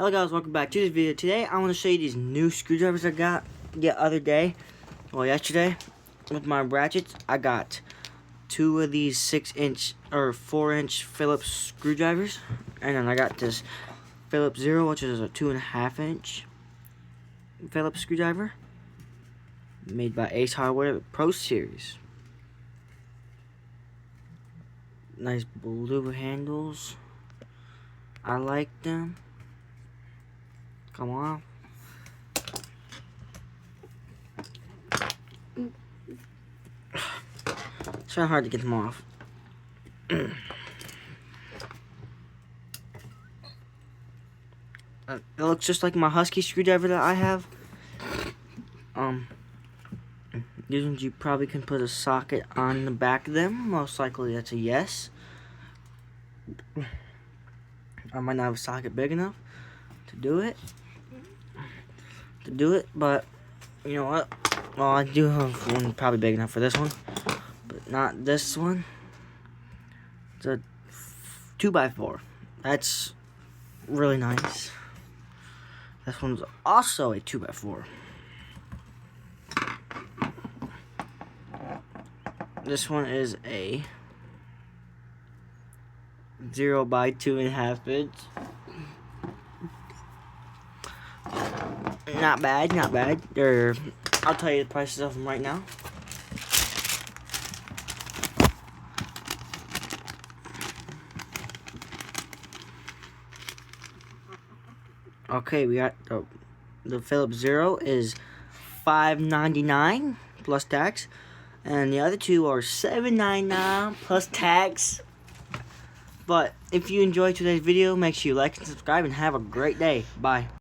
Hello guys, welcome back to this video. Today I want to show you these new screwdrivers I got the other day. Well, yesterday with my ratchets. I got two of these 6-inch or 4-inch Phillips screwdrivers, and then I got this Phillips Zero, which is a 2.5-inch Phillips screwdriver made by Ace Hardware Pro Series. Nice blue handles. I like them. Come on. It's kind of hard to get them off. It looks just like my Husky screwdriver that I have. These ones you probably can put a socket on the back of them. Most likely that's a yes. I might not have a socket big enough to do it. But you know what? Well, I do have one probably big enough for this one, but not this one. It's a 2x4. That's really nice. This one's also a 2x4. This one is a 0x2.5 inch. Not bad, not bad. I'll tell you the prices of them right now. Okay, we got the Phillips Zero is $5.99 plus tax, and the other two are $7.99 plus tax. But if you enjoyed today's video, make sure you like and subscribe, and have a great day. Bye.